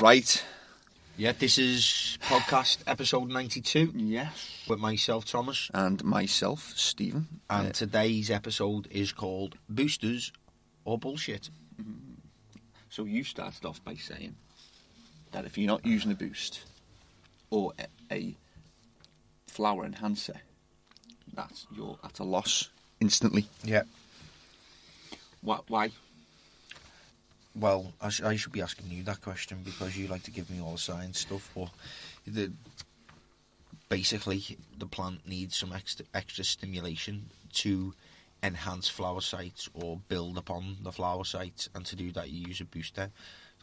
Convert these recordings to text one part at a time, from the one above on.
Right. Yeah, this is podcast episode 92. Yes. With myself, Thomas. And myself, Stephen. And today's episode is called Boosters or Bullshit. So you started off by saying that if you're not using a boost or a flower enhancer, that's at a loss instantly. Yeah. Why? Well, I should be asking you that question because you like to give me all the science stuff. But basically, the plant needs some extra stimulation to enhance flower sites or build upon the flower sites. And to do that, you use a booster.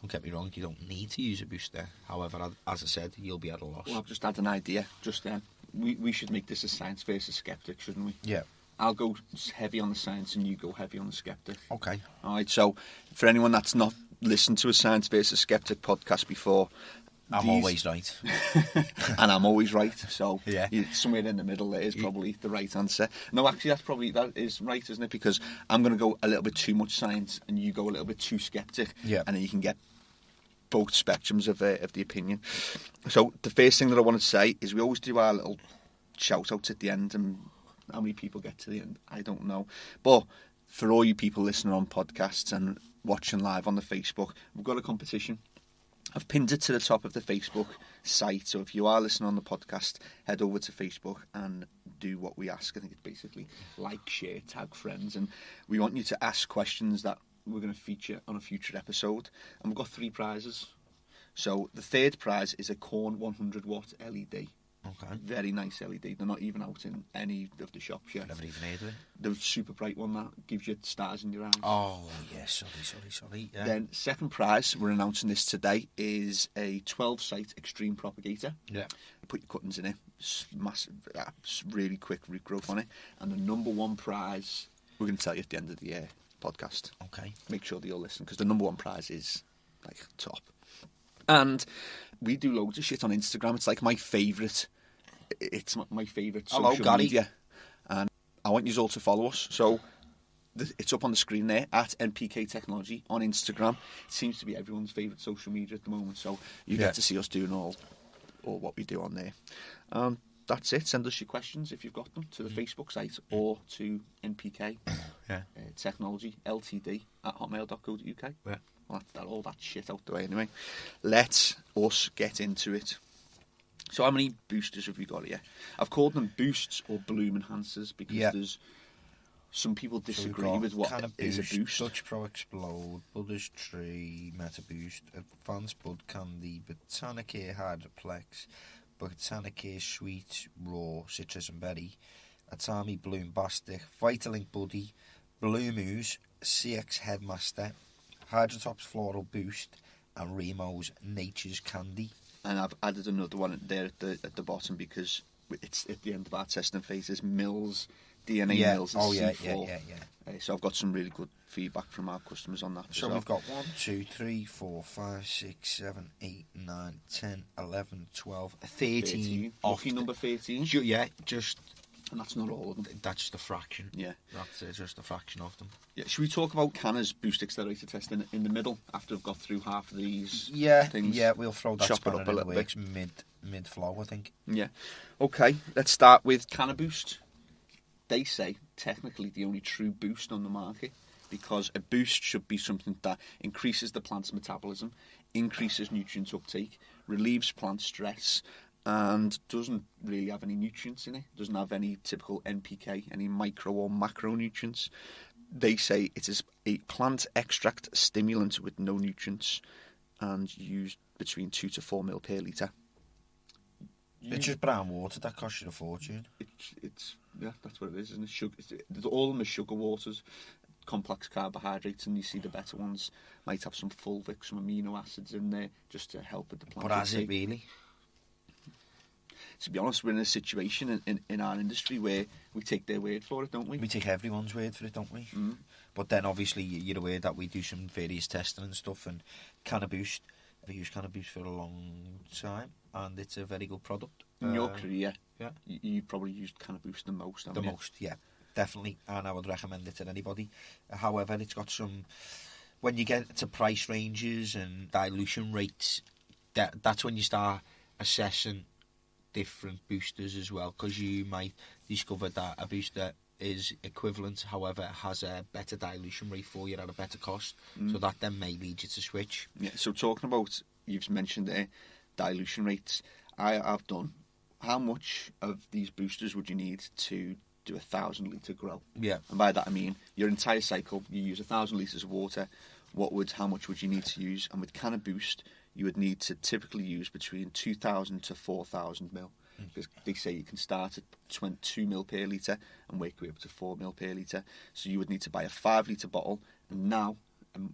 Don't get me wrong, you don't need to use a booster. However, as I said, you'll be at a loss. Well, I've just had an idea just then. We should make this a science versus skeptic, shouldn't we? Yeah. I'll go heavy on the science and you go heavy on the skeptic. Okay. All right, so for anyone that's not listened to a Science versus Skeptic podcast before... I'm always right. And I'm always right, so yeah. Somewhere in the middle there is probably the right answer. No, actually, that is right, isn't it? Because I'm going to go a little bit too much science and you go a little bit too skeptic. Yeah. And then you can get both spectrums of the opinion. So the first thing that I want to say is we always do our little shout-outs at the end, and how many people get to the end, I don't know. But for all you people listening on podcasts and watching live on the Facebook, we've got a competition. I've pinned it to the top of the Facebook site, so if you are listening on the podcast, head over to Facebook and do what we ask. I think it's basically like, share, tag friends, and we want you to ask questions that we're going to feature on a future episode. And we've got 3 prizes. So the third prize is a Corn 100 watt LED. Okay. Very nice LED. They're not even out in any of the shops yet. Never even heard of it. The super bright one that gives you stars in your eyes. Oh, yeah, sorry. Yeah. Then second prize, we're announcing this today, is a 12-site extreme propagator. Yeah. Put your cuttings in it. Massive, really quick root growth on it. And the number one prize, we're going to tell you at the end of the podcast. Okay. Make sure that you'll listen, because the number one prize is like top. And we do loads of shit on Instagram. It's like my favourite. It's my favourite social media. And I want you all to follow us. So it's up on the screen there, at NPK Technology on Instagram. It seems to be everyone's favourite social media at the moment. So you get to see us doing all what we do on there. That's it. Send us your questions if you've got them to the Facebook site or to NPK Technology Ltd at hotmail.co.uk. Yeah. Well, that's all that shit out the way anyway. Let us get into it. So how many boosters have we got here? I've called them boosts or bloom enhancers because there's some people disagree with what is a boost. Dutch Pro Explode, Buddhist Tree, Meta Boost, Advanced Bud Candy, Botanicare Hydroplex, Botanicare Sweet Raw Citrus and Berry, Atami Bloom Bastic, Vitalink Buddy, Bloom Ooze, CX Headmaster, Hydrotops Floral Boost, and Remo's Nature's Candy. And I've added another one there at the bottom because it's at the end of our testing phases. Mills, DNA Mills, and C4. So I've got some really good feedback from our customers on that. So we've got 1, 2, 3, 4, 5, 6, 7, 8, 9, 10, 11, 12, 13. Lucky number 13. And that's not all of them. That's just a fraction. Yeah. That's just a fraction of them. Yeah. Should we talk about CANNA's boost accelerator testing in the middle after I've got through half of these things? Yeah, we'll throw that Chop it up a little bit. Mid-flow, I think. Yeah. Okay, let's start with CANNA Boost. They say, technically, the only true boost on the market, because a boost should be something that increases the plant's metabolism, increases nutrient uptake, relieves plant stress, and doesn't really have any nutrients in it, doesn't have any typical NPK, any micro or macronutrients. They say it is a plant extract stimulant with no nutrients and used between 2 to 4 ml per litre. It's just brown water, that costs you a fortune. It's that's what it is, isn't it? Sugar, all of them are sugar waters, complex carbohydrates, and you see the better ones might have some fulvic, some amino acids in there just to help with the plant. But has it really? To be honest, we're in a situation in our industry where we take their word for it, don't we? We take everyone's word for it, don't we? Mm. But then obviously you're aware that we do some various testing and stuff, and CANNA Boost, I've used CANNA Boost for a long time, and it's a very good product. In your career, yeah, you probably used CANNA Boost the most, haven't you? The most, yeah, definitely, and I would recommend it to anybody. However, it's got some, when you get to price ranges and dilution rates, that's when you start assessing different boosters as well, because you might discover that a booster is equivalent, however it has a better dilution rate for you at a better cost, so that then may lead you to switch. Yeah, so talking about, you've mentioned there, dilution rates, I've done, how much of these boosters would you need to do 1,000 litre grow? Yeah. And by that I mean, your entire cycle, you use 1,000 litres of water, how much would you need to use? And with CANNA Boost, you would need to typically use between 2,000 to 4,000 mil. Because they say you can start at 2 mil per litre and work your way up to 4 mil per litre. So you would need to buy a 5 litre bottle, and now,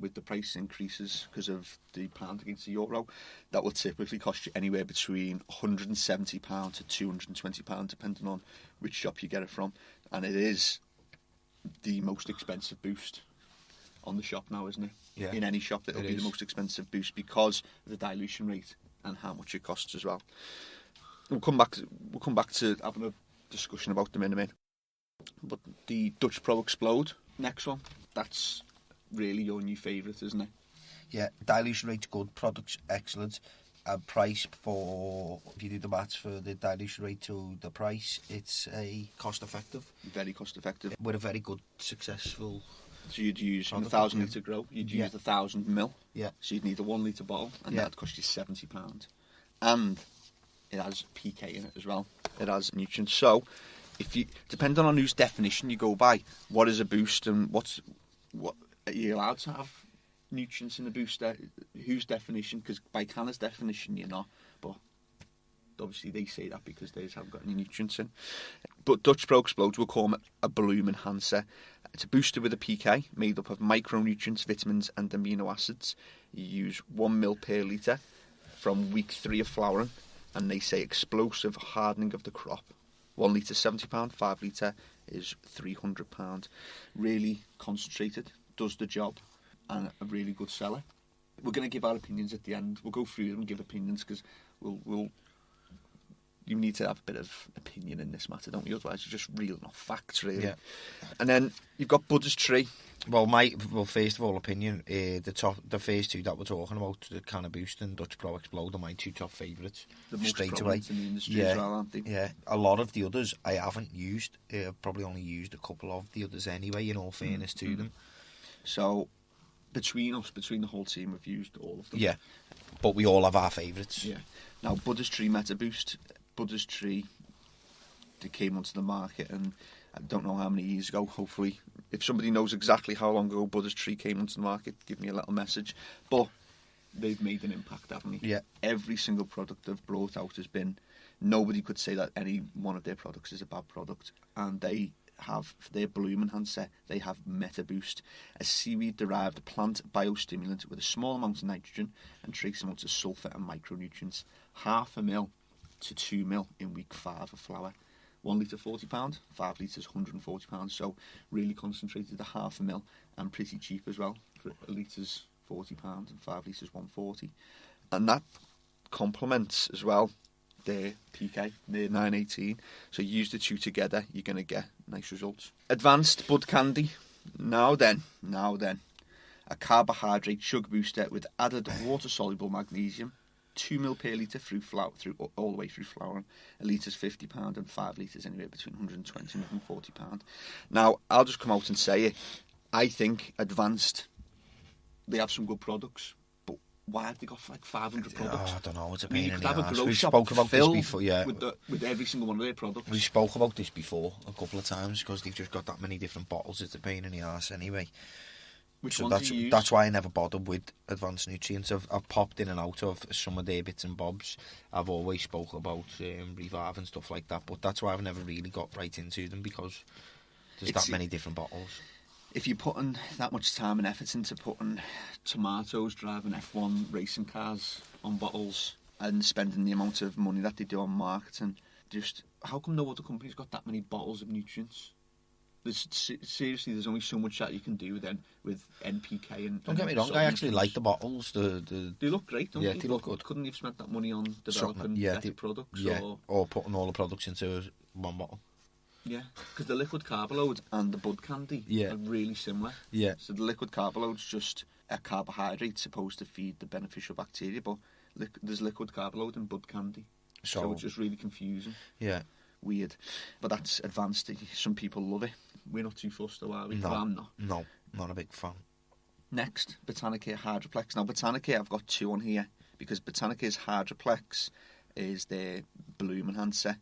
with the price increases because of the pound against the euro, that will typically cost you anywhere between £170 to £220, depending on which shop you get it from. And it is the most expensive boost on the shop now, isn't it? Yeah. In any shop, it'll be the most expensive boost because of the dilution rate and how much it costs as well. We'll come back to having a discussion about them in a minute. But the Dutch Pro Explode, next one, that's really your new favourite, isn't it? Yeah, dilution rate's good, product's excellent. Price for, if you do the maths for the dilution rate to the price, it's a cost effective. Very cost effective. With a very good, successful. So you'd use 1,000 litre grow, you'd use 1,000 mil. Yeah. So you'd need a 1 litre bottle, and that'd cost you £70. And it has PK in it as well. It has nutrients. So, depending on whose definition you go by, what is a boost and what are you allowed to have nutrients in a booster? Whose definition? Because by CANNA's definition, you're not. But obviously, they say that because they haven't got any nutrients in. But Dutch Pro Explodes will call it a bloom enhancer. It's a booster with a PK made up of micronutrients, vitamins, and amino acids. You use 1 mil per litre from week 3 of flowering. And they say explosive hardening of the crop. 1 litre £70, 5 litre is £300. Really concentrated, does the job, and a really good seller. We're going to give our opinions at the end. We'll go through them and give opinions because you need to have a bit of opinion in this matter, don't you? Otherwise, you're just reeling off facts, really. Yeah. And then you've got Bud's Tree. Well, first of all, opinion. The first two that we're talking about, the CANNA Boost and Dutch Pro Explode, are my two top favourites. The most straight away in the industry as well, aren't they? Yeah, a lot of the others I haven't used. I've probably only used a couple of the others anyway. In all fairness to them. So between the whole team, we've used all of them. Yeah, but we all have our favourites. Yeah. Now, Bud's Tree Meta Boost. Bud's Tree, they came onto the market, and I don't know how many years ago. Hopefully, if somebody knows exactly how long ago Bud's Tree came onto the market, give me a little message. But they've made an impact, haven't they? Yeah. Every single product they've brought out has been. Nobody could say that any one of their products is a bad product, and they have, for their bloom enhancer, they have Meta Boost, a seaweed-derived plant biostimulant with a small amount of nitrogen and trace amounts of sulfur and micronutrients. 0.5 ml to 2 mil in week 5 of flower. 1 litre £40, 5 litres £140. So really concentrated, a 0.5 ml, and pretty cheap as well. For a litre's £40 and 5 litres £140. And that complements as well their PK, their 918. So use the two together, you're going to get nice results. Advanced Bud Candy. Now then, a carbohydrate sugar booster with added water-soluble magnesium. 2 mil per litre through all the way through flowering. A litre's £50 and 5 litres anywhere between £120 and £140. Now, I'll just come out and say it. I think Advanced, they have some good products, but why have they got like 500 products? I don't know, it's a pain in the have arse. a grow We shop spoke about this filled before, yeah. with every single one of their products. We spoke about this before a couple of times because they've just got that many different bottles. It's a pain in the arse anyway. Which so ones do you use? That's why I never bothered with Advanced Nutrients. I've popped in and out of some of their bits and bobs. I've always spoke about Revive and stuff like that, but that's why I've never really got right into them because there's that many different bottles. If you're putting that much time and effort into putting tomatoes driving F1 racing cars on bottles and spending the amount of money that they do on marketing, just how come no other company's got that many bottles of nutrients? Seriously, there's only so much that you can do then with NPK and. Don't get me wrong, I actually like the bottles. They look great, don't they? they? Yeah, they look good. Couldn't you have spent that money on developing better products? Yeah, or putting all the products into one bottle. Yeah, because the liquid carbaload and the Bud Candy are really similar. Yeah. So the liquid carbaload's just a carbohydrate supposed to feed the beneficial bacteria, but there's liquid carb load in Bud candy. So it's just really confusing. Yeah. Weird. But that's advanced. Some people love it. We're not too fussed, though, are we? No, well, I'm not. No, not a big fan. Next, Botanicare Hydroplex. Now, Botanicare, I've got two on here because Botanicare's Hydroplex is their bloom enhancer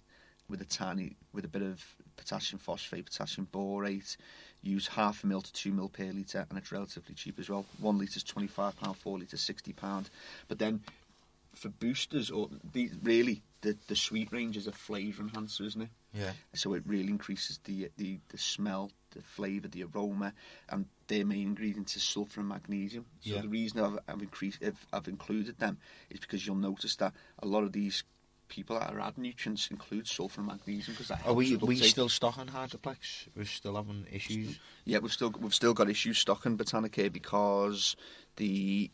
with a bit of potassium phosphate, potassium borate. Use 0.5 ml to 2 ml per litre, and it's relatively cheap as well. 1 litre is £25, 4 litres £60. But then for boosters, or the sweet range is a flavour enhancer, isn't it? Yeah. So it really increases the smell, the flavour, the aroma, and their main ingredient is sulphur and magnesium. So the reason I've included them is because you'll notice that a lot of these people that are adding nutrients include sulphur and magnesium because that helps. Are we still stocking Hydroplex? We're still having issues. Yeah, we've still got issues stocking Botanicare because the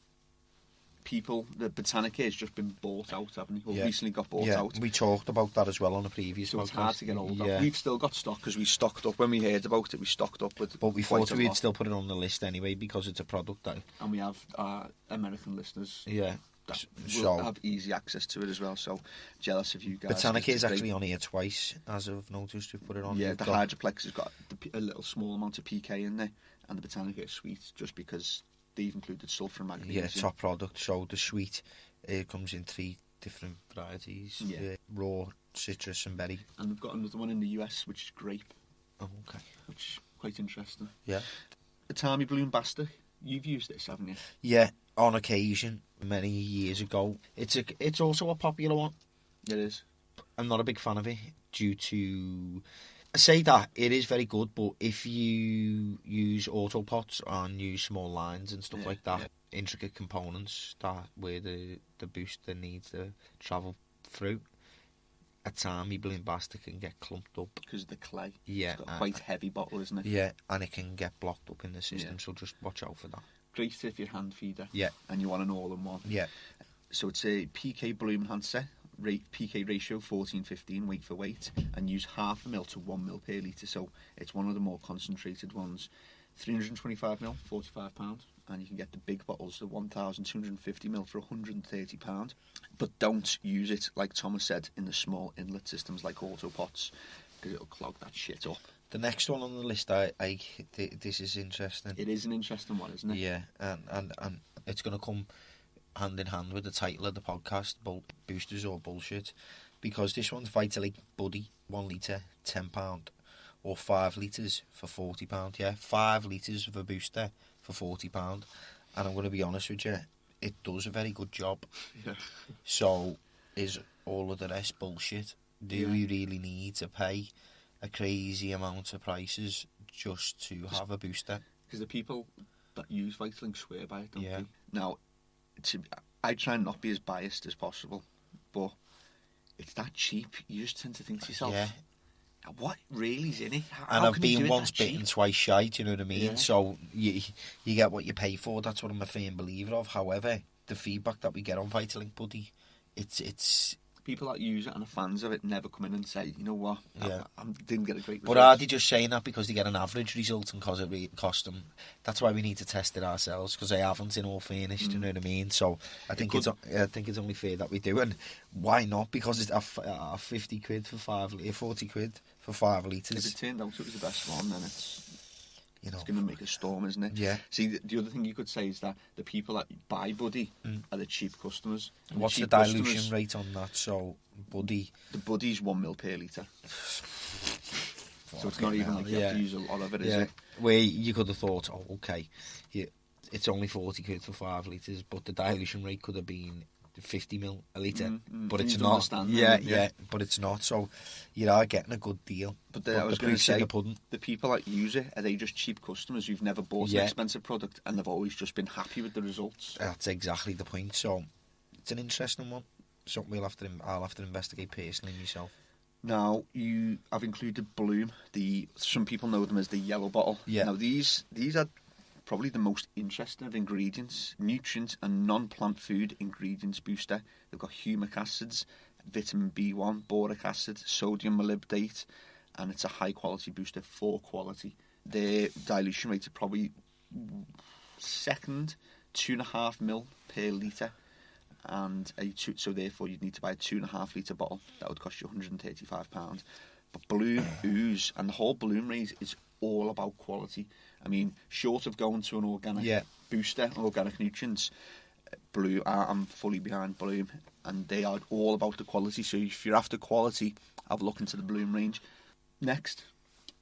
Botanicare has just been bought out, haven't they? Recently got bought out. We talked about that as well on the previous podcast. So it's hard to get hold of. We've still got stock because we stocked up when we heard about it. We stocked up with. But we thought we'd still put it on the list anyway because it's a product that. And we have American listeners. Yeah. That will have easy access to it as well. So jealous of you guys. Botanicare is actually on here twice, as I've noticed. We've put it on. Yeah, the Hydroplex has got a little small amount of PK in there, and the Botanicare is sweet just because they've included sulphur and magnesium. Yeah, top product. So the sweet comes in 3 different varieties: raw, citrus, and berry. And we've got another one in the US, which is grape. Oh, okay. Which is quite interesting. Yeah. The Atami Bloom Bastic. You've used this, haven't you? Yeah, on occasion, many years ago. It's also a popular one. It is. I'm not a big fan of it due to. I say that it is very good, but if you use AutoPots and use small lines and stuff like that, intricate components that where the booster needs to travel through, a Atami Bloom Bastic can get clumped up because of the clay. Yeah, it's got a quite heavy bottle, isn't it? Yeah, and it can get blocked up in the system. So just watch out for that. Great if you're hand feeder. Yeah, and you want an all-in-one. Yeah. So it's a PK Bloom enhancer. PK ratio 14-15 weight for weight, and use 0.5 ml to 1 ml per litre. So it's one of the more concentrated ones. 325 ml, £45, and you can get the big bottles, the 1,250 ml for £130. But don't use it, like Thomas said, in the small inlet systems like AutoPots, because it'll clog that shit up. The next one on the list, this is interesting. It is an interesting one, isn't it? Yeah, and it's going to come hand in hand with the title of the podcast, Boosters or Bullshit, because this one's Vitalite Buddy, 1 litre, £10, or 5 litres for £40. Yeah, 5 litres of a booster for £40, and I'm going to be honest with you, it does a very good job. Yeah. So is all of the rest bullshit? Do we really need to pay a crazy amount of prices just to have a booster? Because the people that use Vitalink swear by it, don't Yeah. they? Now, I try and not be as biased as possible, but it's that cheap. You just tend to think to yourself, what really is in it? And I've been once bitten, twice shy, do you know what I mean? Yeah. So you get what you pay for. That's what I'm a firm believer of. However, the feedback that we get on Vitalink Buddy, it's people that use it and are fans of it never come in and say, you know what, I didn't get a great result. But are they just saying that because they get an average result and because it cost them? That's why we need to test it ourselves, because they haven't, in all fairness, do you know what I mean? So I think it's only fair that we do. And why not? Because it's 50 quid for 5 litres, 40 quid for 5 litres. If it turned out it was the best one, then it's going to make a storm, isn't it? Yeah. See, the other thing you could say is that the people that buy Buddy are the cheap customers. And what's the dilution rate on that? So, Buddy... The Buddy's 1 ml per litre. So it's not even like you have to use a lot of it, is it? Where you could have thought, it's only 40 quid for 5 litres, but the dilution rate could have been 50 ml a litre, but it's not. But it's not. So you are getting a good deal. But I was going to say, the people that use it, are they just cheap customers who've never bought an expensive product and they've always just been happy with the results? That's exactly the point. So it's an interesting one. Something I'll have to investigate personally myself. Now, I've included Bloom. Some people know them as the yellow bottle. Yeah. Now, these are probably the most interesting of ingredients, nutrient and non-plant food ingredients booster. They've got humic acids, vitamin B1, boric acid, sodium molybdate, and it's a high quality booster for quality. Their dilution rates are probably second, 2.5 ml per litre, and so therefore you'd need to buy a 2.5 litre bottle. That would cost you £135. But Bloom Ooze and the whole Bloom range is all about quality. I mean, short of going to an organic booster, organic nutrients, Bloom, I'm fully behind Bloom, and they are all about the quality. So if you're after quality, have a look into the Bloom range. Next,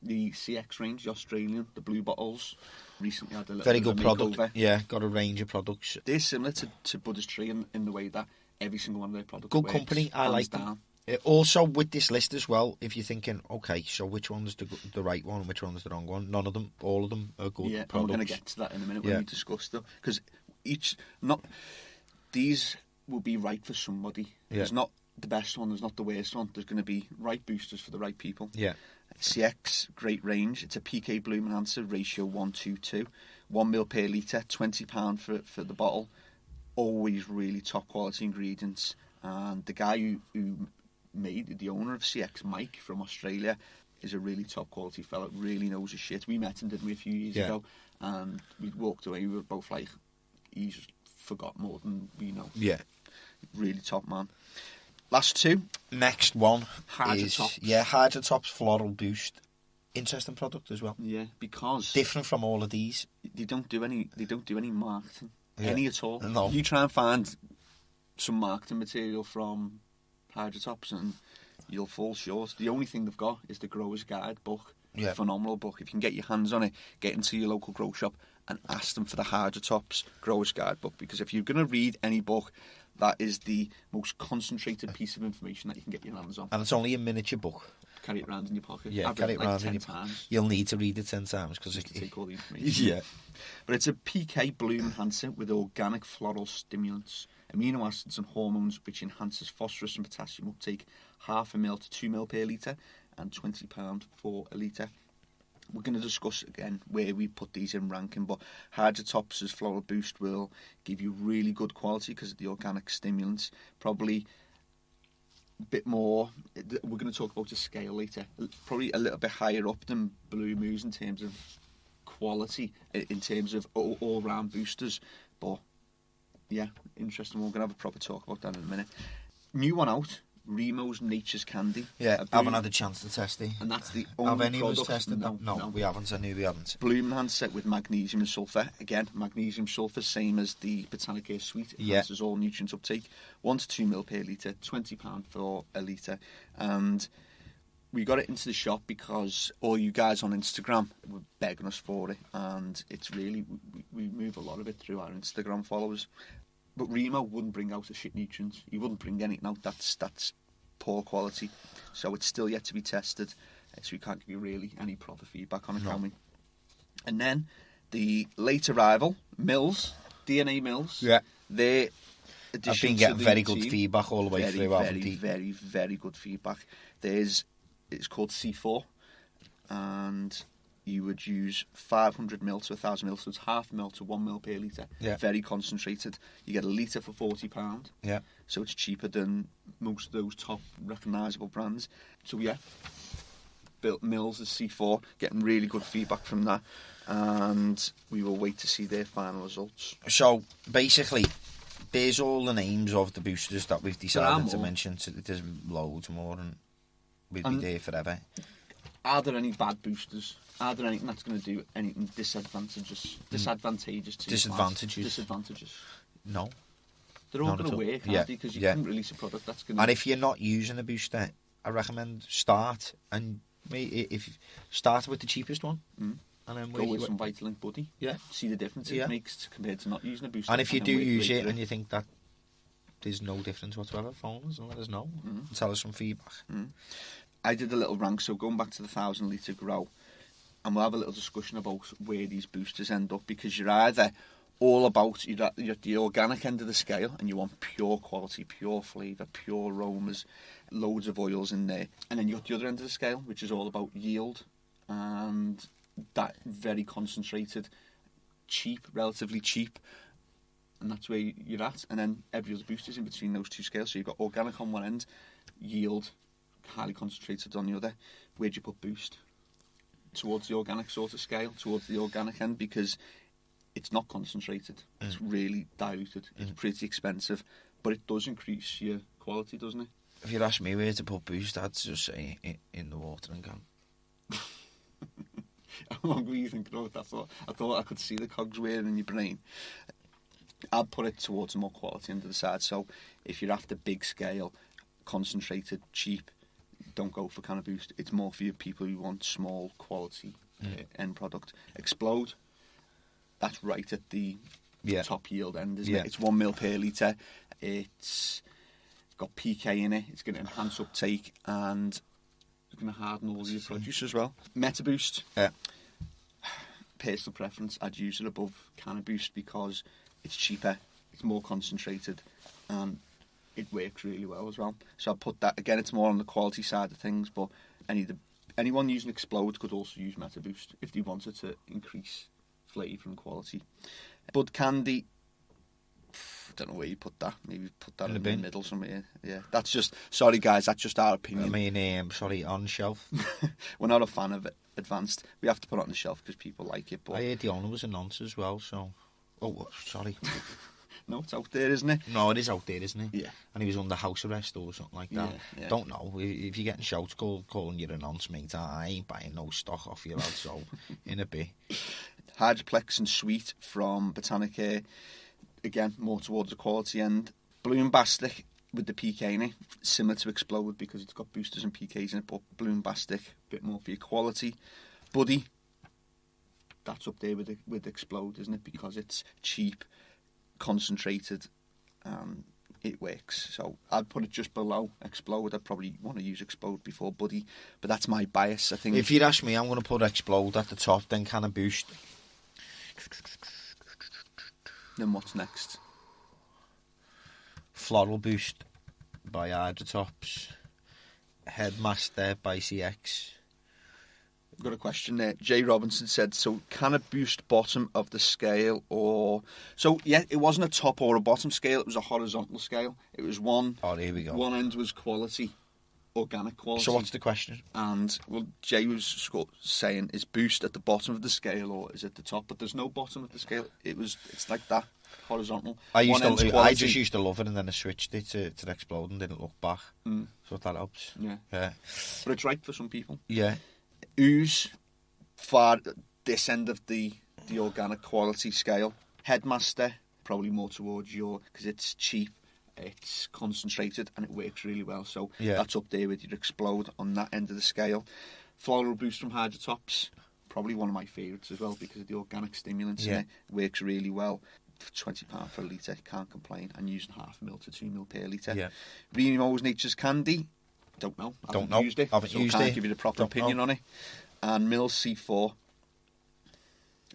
the CX range, the Australian, the blue bottles. Recently had a little very bit good of a product. makeover. Yeah, got a range of products. They're similar to Buddha's Tree in the way that every single one of their products Good works, company, I hands like down. them. Also, with this list as well, if you're thinking, okay, so which one's the right one and which one's the wrong one, none of them, all of them are good products. And we're going to get to that in a minute when we discuss them. Because these will be right for somebody. Yeah. There's not the best one, there's not the worst one. There's going to be right boosters for the right people. Yeah. CX, great range. It's a PK Bloom Enhancer, ratio 1:2. 1 ml per litre, £20 for the bottle. Always really top quality ingredients. And the guy who made the owner of CX, Mike from Australia, is a really top quality fellow. Really knows his shit. We met him, didn't we, a few years ago? And we walked away. We were both like, he's forgot more than we know. Yeah, really top man. Last two. Next one Hydrotops. Hydrotops Floral Boost. Interesting product as well. Yeah, because different from all of these. They don't do any marketing, any at all. No. You try and find some marketing material from Hydrotops and you'll fall short. The only thing they've got is the Grower's Guide book. Yeah. Phenomenal book. If you can get your hands on it, get into your local grow shop and ask them for the Hydrotops Grower's Guide book, because if you're going to read any book, that is the most concentrated piece of information that you can get your hands on. And it's only a miniature book. Carry it around in your pocket. Yeah, carry it around in your pocket. You'll need to read it 10 times because it take all the information. Yeah. But it's a PK Bloom Enhancer with organic floral stimulants, amino acids and hormones, which enhances phosphorus and potassium uptake, 0.5 ml to 2 ml per litre, and £20 for a litre. We're going to discuss again where we put these in ranking, but Hydrotops' Floral Boost will give you really good quality because of the organic stimulants. Probably a bit more, we're going to talk about a scale later, probably a little bit higher up than Bloom Ooze in terms of quality, in terms of all-round boosters. But yeah, interesting. We're going to have a proper talk about that in a minute. New one out. Remo's Nature's Candy. Yeah, I haven't had a chance to test it. And that's the only have any product. of us tested them? No, we haven't. I knew we haven't. Bloom Enhancer with magnesium and sulphur. Again, magnesium sulphur, same as the Botanic Air Sweet. Enhances all nutrient uptake. 1 to 2 ml per litre, £20 for a litre. And we got it into the shop because all you guys on Instagram were begging us for it. And it's really, we move a lot of it through our Instagram followers. But Remo wouldn't bring out a shit nutrients. He wouldn't bring anything out that's poor quality. So it's still yet to be tested. So we can't give you really any proper feedback on it, can we? And then the late arrival, Mills, DNA Mills. Yeah. Their I've been getting very good feedback all the way through. Very, very good feedback. It's called C4. And you would use 500 ml to 1,000 ml, so it's 0.5 ml to 1 ml per litre. Yeah. Very concentrated. You get a litre for £40. Yeah. So it's cheaper than most of those top recognisable brands. So yeah, built Mills as C4, getting really good feedback from that, and we will wait to see their final results. So basically, there's all the names of the boosters that we've decided to mention. So there's loads more, and we'll be there forever. Are there any bad boosters? Are there anything that's going to do anything disadvantageous to Disadvantages? No. They're all going to work, aren't they? Because you couldn't release a product that's going to... And if you're not using a booster, I recommend start with the cheapest one. And then go with some Vitalink Buddy. Yeah. See the difference it makes compared to not using a booster. And if you do use it and you think that there's no difference whatsoever, phone us and let us know. And tell us some feedback. I did a little rank, so going back to the 1,000 litre grow, and we'll have a little discussion about where these boosters end up, because you're either all about, you're at the organic end of the scale and you want pure quality, pure flavour, pure aromas, loads of oils in there, and then you've got the other end of the scale, which is all about yield and that very concentrated, cheap, relatively cheap, and that's where you're at. And then every other booster's in between those two scales, so you've got organic on one end, yield highly concentrated on the other. Where do you put boost? Towards the organic sort of scale, towards the organic end, because it's not concentrated. It's really diluted. It's pretty expensive. but it does increase your quality, doesn't it? If you'd ask me where to put Boost, I'd just say in the watering can. How long were you thinking about that? I thought I could see the cogs whirring in your brain. I'd put it towards more quality under the side. So if you're after big scale, concentrated, cheap, don't go for CANNA Boost. It's more for your people who want small quality end product. Explode, that's right at the top yield end, isn't it? It's 1 mil per litre. It's got PK in it. It's going to enhance uptake and it's going to harden all your produce as well. MetaBoost, personal preference, I'd use it above CANNA Boost because it's cheaper, it's more concentrated, and it works really well as well. So I'll put that, again, it's more on the quality side of things, but anyone using Explode could also use MetaBoost if they wanted to increase flavour and quality. Bud Candy, I don't know where you put that. Maybe put that in the middle somewhere. Yeah, that's just, sorry guys, that's just our opinion. I mean, sorry, on shelf. We're not a fan of it advanced. We have to put it on the shelf because people like it. But I heard the owner was a nonce as well, so... Oh, sorry. No, it's out there, isn't it? No, it is out there, isn't it? Yeah. And he was under house arrest or something like that. Yeah. Don't know. If you're getting shouts calling you a nonce, mate, I ain't buying no stock off you, lad, so in a bit. Hydroplex and Sweet from Botanica. Again, more towards the quality end. Bloombastic with the PK in it. Similar to Explode because it's got boosters and PKs in it, but Bloombastic, a bit more for your quality. Buddy, that's up there with Explode, isn't it? Because it's cheap, concentrated, it works. So I'd put it just below Explode. I'd probably want to use Explode before Buddy, but that's my bias, I think. If you'd ask me, I'm going to put Explode at the top, then CANNA Boost. Then what's next? Floral Boost by Hydrotops. Headmaster by CX. I've got a question there. Jay Robinson said, so CANNA Boost bottom of the scale or... So, yeah, it wasn't a top or a bottom scale. It was a horizontal scale. It was one... Oh, here we go. One end was quality, organic quality. So what's the question? And, well, Jay was saying, is Boost at the bottom of the scale or is it the top? But there's no bottom of the scale. It's like that, horizontal. I just used to love it and then I switched it to Explode and didn't look back. So that helps. Yeah. But it's right for some people. Yeah. Ooze, far this end of the organic quality scale. Headmaster, probably more towards your, because it's cheap, it's concentrated, and it works really well. So that's up there with your Explode on that end of the scale. Floral Boost from Hydrotops, probably one of my favourites as well because of the organic stimulants in it. Works really well. For £20 for a litre, can't complain. And using 0.5 mil to 2 mil per litre. Yeah. Renemo's Nature's Candy. Don't know. Haven't used it. Can't give you the proper opinion on it. And Mills C4.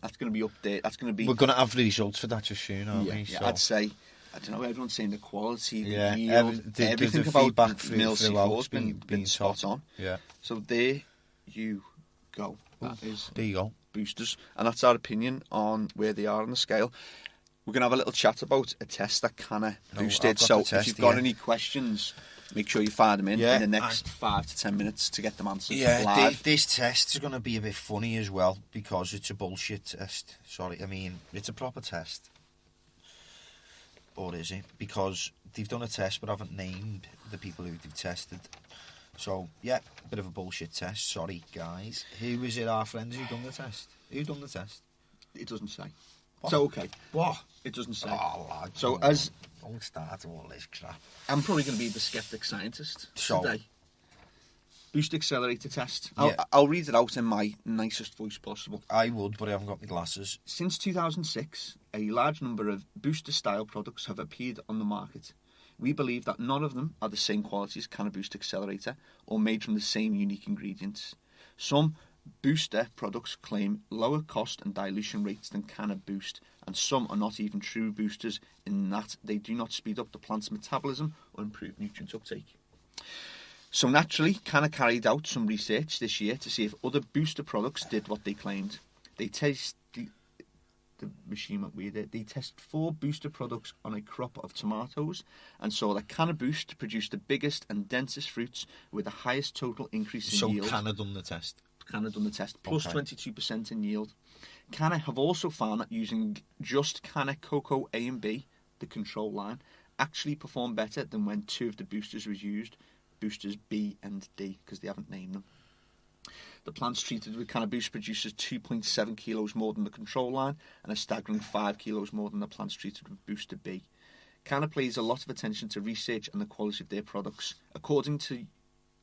That's going to be up there. That's going to be. We're going to have results for that just soon, aren't we? Yeah, so. I'd say. I don't know. Everyone's saying the quality, the yield, everything about feedback Mills C4 has been spot top. on. Yeah. So there you go. That is. There you go. Boosters, and that's our opinion on where they are on the scale. We're going to have a little chat about a test that CANNA boosted. So if you've got any questions, make sure you fire them in the next 5 to 10 minutes to get them answered live. This test is going to be a bit funny as well because it's a bullshit test. Sorry, I mean, it's a proper test. Or is it? Because they've done a test but haven't named the people who they've tested. So, yeah, a bit of a bullshit test. Sorry, guys. Who is it, our friends, who done the test? Who done the test? It doesn't say. What? So, okay. What? It doesn't say. Oh, lad, so, don't start all this crap. I'm probably going to be the skeptic scientist today. Boost accelerator test. I'll read it out in my nicest voice possible. I would, but I haven't got my glasses. Since 2006, a large number of booster-style products have appeared on the market. We believe that none of them are the same quality as CANNA Boost Accelerator or made from the same unique ingredients. Some booster products claim lower cost and dilution rates than CANNA Boost, and some are not even true boosters in that they do not speed up the plant's metabolism or improve nutrient uptake. So naturally, CANNA carried out some research this year to see if other booster products did what they claimed. They tested the machine that we did. They tested 4 booster products on a crop of tomatoes and saw that CANNA Boost produced the biggest and densest fruits with the highest total increase in yield. So CANNA done the test? CANNA done the test, plus 22% in yield. CANNA have also found that using just CANNA Cocoa A and B, the control line, actually perform better than when 2 of the boosters was used, boosters B and D, because they haven't named them. The plants treated with CANNA Boost produces 2.7 kilos more than the control line and a staggering 5 kilos more than the plants treated with booster B. CANNA pays a lot of attention to research and the quality of their products. According to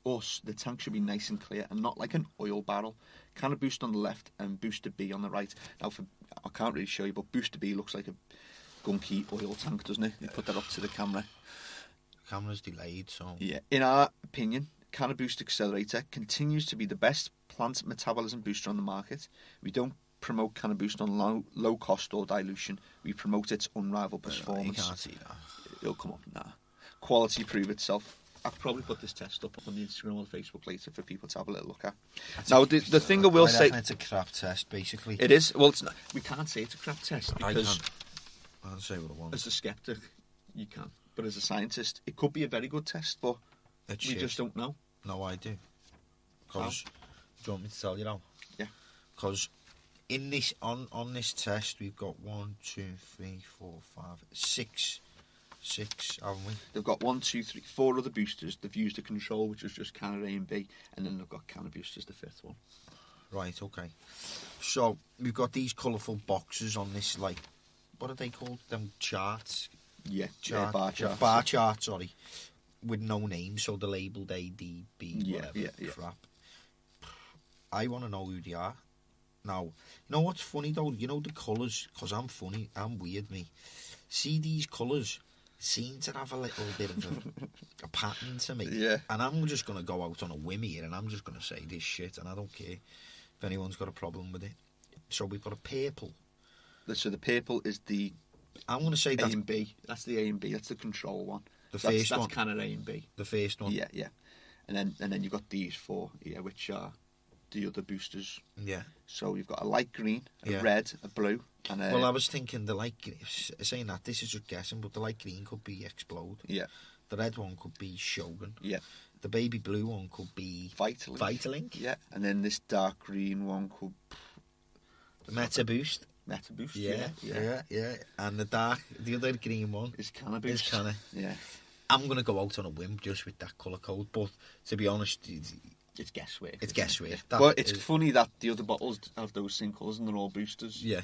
us, the tank should be nice and clear and not like an oil barrel. CANNA Boost on the left and booster B on the right. Now, I can't really show you, but booster B looks like a gunky oil tank, doesn't it? You put that up to the camera. The camera's delayed, so... Yeah. In our opinion, CANNA Boost Accelerator continues to be the best plant metabolism booster on the market. We don't promote CANNA Boost on low cost or dilution. We promote its unrivaled performance. You can't see that. It'll come up now. Quality prove itself. I'll probably put this test up on the Instagram or the Facebook later for people to have a little look at. Now, the thing I will say... it's a crap test, basically. It is. Well, it's not, we can't say it's a crap test because... I'll say what I want. As a skeptic, you can. But as a scientist, it could be a very good test, but we just don't know. No, I do. Because... Do you want me to tell you now? Yeah. Because in this on this test we've got 1, 2, 3, 4, 5, 6, haven't we? They've got 1, 2, 3, 4 other boosters. They've used a control which was just CANNA A and B, and then they've got CANNA Boost as the 5th one. Right. Okay. So we've got these colourful boxes on this, like, what are they called? Them charts. Yeah. Bar charts. Bar charts. Sorry, with no name, so they're labelled A, D, B, whatever. Yeah. Crap. I want to know who they are. Now, you know what's funny though? You know the colours, because I'm funny, I'm weird, me. See, these colours seem to have a little bit of a pattern to me. Yeah. And I'm just going to go out on a whim here and I'm just going to say this shit, and I don't care if anyone's got a problem with it. So we've got a purple. So the purple is the... I'm going to say A and B. That's the A and B. That's the control one. First one. That's CANNA A and B. The first one. Yeah. And then you've got these 4 here, which are the other boosters. Yeah. So you've got a light green, a Yeah. red, a blue, and a... Well, I was thinking the light green, saying that, this is just guessing, but the light green could be Explode. Yeah. The red one could be Shogun. Yeah. The baby blue one could be Vitalink. Yeah. And then this dark green one could... Meta Boost. Meta Boost. Yeah. And the other green one is CANNA Boost. Is CANNA. Yeah. I'm going to go out on a whim just with that colour code, but to be honest, it's guesswork. It's guesswork. Well, it's funny that the other bottles have those same colours and they're all boosters. Yeah.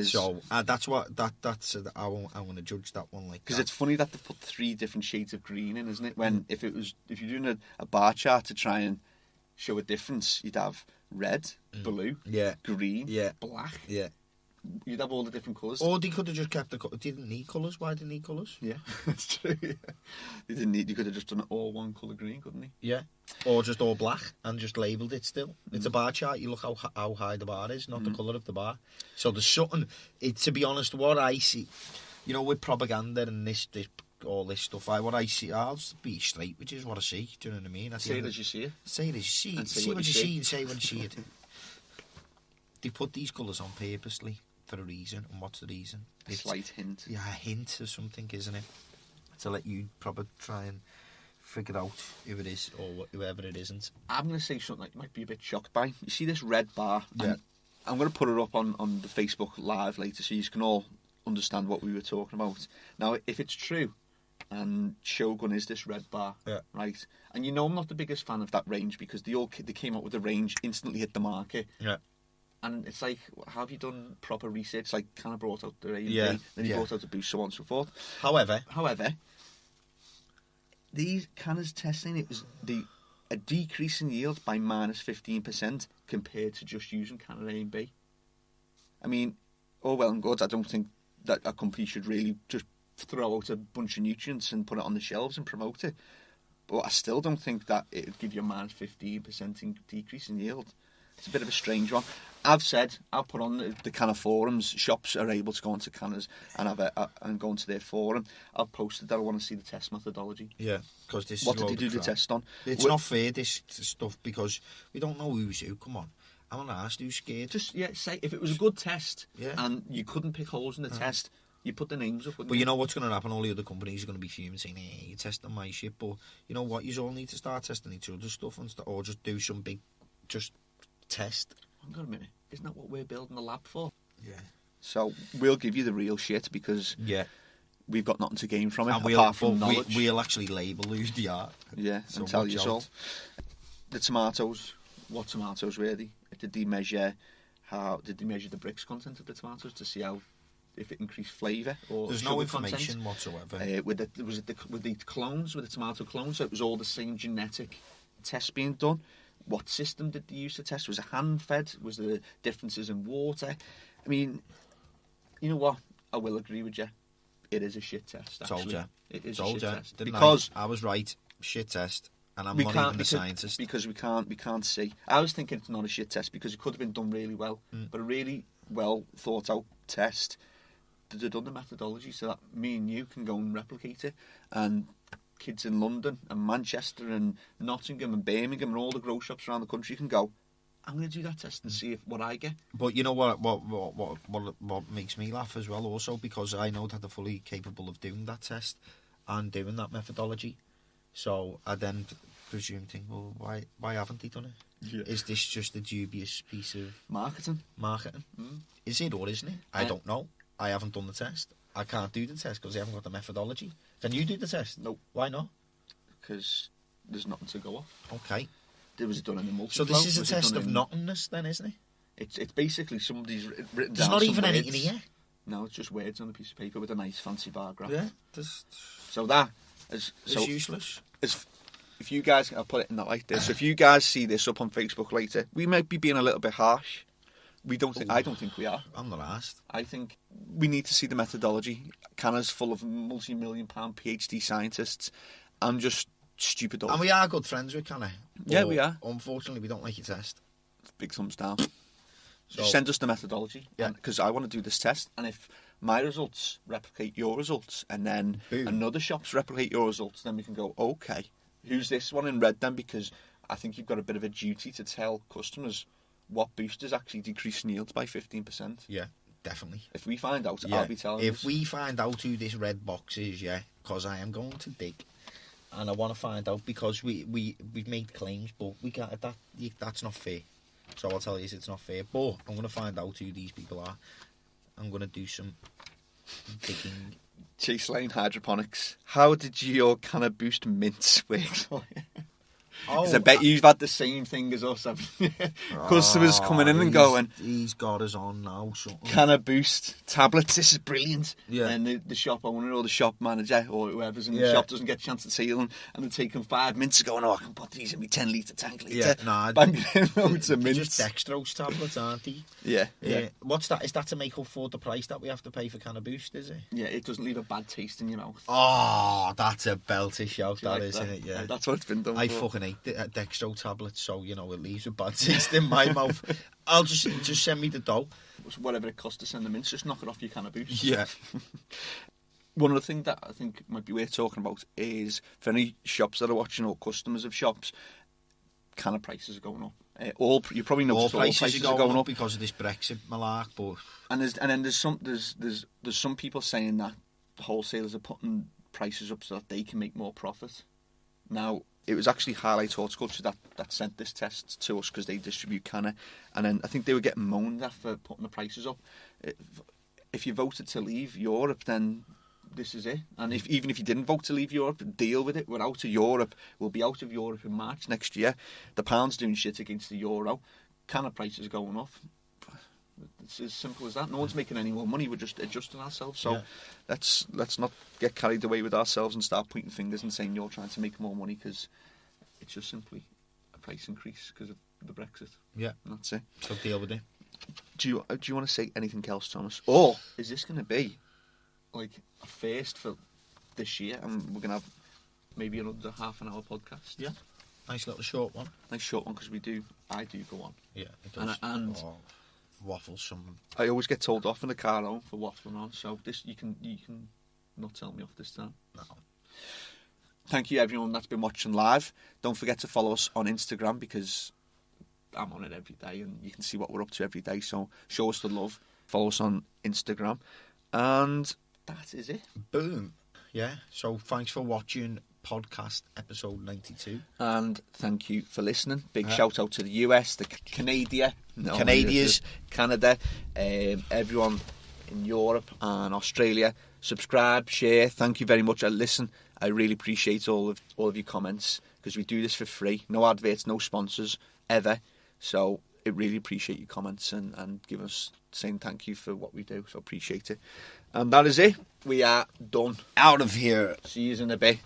So that's what that's I want to judge that one like. Because it's funny that they've put 3 different shades of green in, isn't it? When if you're doing a bar chart to try and show a difference, you'd have red, blue, green, black. Yeah. You'd have all the different colours. Or they could have just kept they didn't need colours. Why did they need colours? Yeah, that's true. Yeah. They didn't need. You could have just done it all one colour green, couldn't you? Yeah. Or just all black and just labelled it still. It's a bar chart. You look how high the bar is, not the colour of the bar. So there's something. To be honest, what I see, you know, with propaganda and this all this stuff, what I see, I'll just be straight, which is what I see. Do you know what I mean? Say it as you see it. Say it as you see it. See what you see and say when you see it. They put these colours on purposely for a reason, and what's the reason? A slight hint. Yeah, a hint or something, isn't it? To let you probably try and figure out who it is or whoever it isn't. I'm going to say something that you might be a bit shocked by. You see this red bar? Yeah. I'm going to put it up on the Facebook Live later so you can all understand what we were talking about. Now, if it's true, and Shogun is this red bar, right? And you know I'm not the biggest fan of that range because they came out with a range, instantly hit the market. Yeah. And it's like, how have you done proper research? Like, kind of brought out the A and B, then you brought out the Boost, so on and so forth. However, these CANNA's testing, it was a decrease in yield by minus 15% compared to just using CANNA A and B. I mean, all well and good. I don't think that a company should really just throw out a bunch of nutrients and put it on the shelves and promote it. But I still don't think that it would give you a minus 15% decrease in yield. It's a bit of a strange one. I've put on the CANNA forums. Shops are able to go onto CANNA's and go into their forum. I've posted that I want to see the test methodology. Yeah, because this what is did they do the test on? It's not fair, this stuff, because we don't know who's who. Come on, I'm not asked who's scared. Just say if it was a good test and you couldn't pick holes in the test, you put the names up. But you know what's going to happen? All the other companies are going to be fuming, saying, "Hey, you're testing my shit." But you know what? You all need to start testing each other's stuff or just do some big, just test. Hang on a minute. Isn't that what we're building the lab for? Yeah. So we'll give you the real shit because we've got nothing to gain from it And apart from knowledge. we'll actually label who they are. Yeah, So and tell watch you out. so. The tomatoes, what tomatoes really? Did they measure the bricks content of the tomatoes to see how if it increased flavour or There's sugar no information content? whatsoever. With the clones, with the tomato clones, so it was all the same genetic tests being done. What system did they use to test? Was it hand-fed? Was there differences in water? I mean, you know what? I will agree with you. It is a shit test, actually. Told you. It is Told a shit you. test. Didn't Because I was right. Shit test. And I'm we not can't even a scientist. because we can't see. I was thinking it's not a shit test because it could have been done really well, but a really well thought out test. They've done the methodology so that me and you can go and replicate it, and kids in London and Manchester and Nottingham and Birmingham and all the grow shops around the country can go, I'm going to do that test and see what I get. But you know what makes me laugh as well also, because I know that they're fully capable of doing that test and doing that methodology. So I then presume well, why haven't they done it? Yeah. Is this just a dubious piece of Marketing. Is it or isn't it? I don't know. I haven't done the test. I can't do the test because I haven't got the methodology. Can you do the test? No. Why not? Because there's nothing to go off. Okay. It was done in the multi. So this is a test of nothingness then, isn't it? It's basically somebody's written There's down not some even words. anything here. No, it's just words on a piece of paper with a nice fancy bar graph. Yeah. So that It's so useless. if you guys, I'll put it in that like this. If you guys see this up on Facebook later, we might be being a little bit harsh. I don't think we are. I'm not asked. I think we need to see the methodology. CANNA's full of multi-million-pound PhD scientists. I'm just stupid. And we are good friends with CANNA. Yeah, we are. Unfortunately, we don't like your test. Big thumbs down. So, Send us the methodology. Yeah. Because I want to do this test. And if my results replicate your results and then Boom. another shop's replicate your results, then we can go, okay, who's this one in red then? Because I think you've got a bit of a duty to tell customers what boosters actually decrease yields by 15%. yeah, definitely. If we find out, Yeah. I'll be telling If you. we find out who this red box is, yeah, because I am going to dig, and I want to find out because we've made claims, but we got that. That's not fair. So I'll tell you, it's not fair. But I'm going to find out who these people are. I'm going to do some digging. Chase Lane Hydroponics. How did your CANNA Boost mints work? Because I bet you've had the same thing as us, haven't you? Customers coming in and going, He's got us on now. Something. CANNA Boost tablets, this is brilliant. Yeah. And the shop owner or the shop manager or whoever's in the Yeah. shop doesn't get a chance to see them, and they're taking 5 mints going, I can put these in my 10 litre tank later. Yeah, nah, Banging in loads of they're mints. just dextrose tablets, aren't they? Yeah. What's that? Is that to make up for the price that we have to pay for CANNA Boost, is it? Yeah, it doesn't leave a bad taste in your mouth. Oh, that's a belty shout, Do you that like is, that? isn't it? Yeah. That's what it's been done I for. fucking hate dextro tablets, so it leaves a bad taste in my mouth. I'll just send me the dough. Whatever it costs to send them in, just knock it off your CANNA Boost. Yeah. One of the things that I think might be worth talking about is for any shops that are watching or customers of shops, CANNA prices are going up. You probably know All all prices are going up because of this Brexit malark, but and there's some people saying that wholesalers are putting prices up so that they can make more profit. Now, it was actually Highlight Horticulture that sent this test to us because they distribute CANNA, and then I think they were getting moaned at for putting the prices up. If you voted to leave Europe, then this is it. And even if you didn't vote to leave Europe, deal with it. We're out of Europe. We'll be out of Europe in March next year. The pound's doing shit against the euro. CANNA prices are going off. It's as simple as that. No one's making any more money. We're just adjusting ourselves. So let's not get carried away with ourselves and start pointing fingers and saying you're trying to make more money, because it's just simply a price increase because of the Brexit. yeah, And that's it. so deal with it. Do you want to say anything else, Thomas? Or is this going to be like a first for this year, and we're going to have maybe another half an hour podcast? Yeah, nice little short one. Nice short one, because I do go on. Yeah, it does. And waffle some. I always get told off in the car home for waffling on, so this you can not tell me off this time. No. Thank you everyone that's been watching live. Don't forget to follow us on Instagram, because I'm on it every day and you can see what we're up to every day, so show us the love. Follow us on Instagram, and that is it. Boom. Yeah, so thanks for watching podcast episode 92. And thank you for listening. Big shout out to the US, the Canadians, Canadians. Canada, everyone in Europe and Australia. Subscribe, share. Thank you very much. Listen, I really appreciate all of your comments, because we do this for free. No adverts, no sponsors, ever. So I really appreciate your comments and give us saying thank you for what we do. So appreciate it. And that is it. We are done. Out of here. See you in a bit.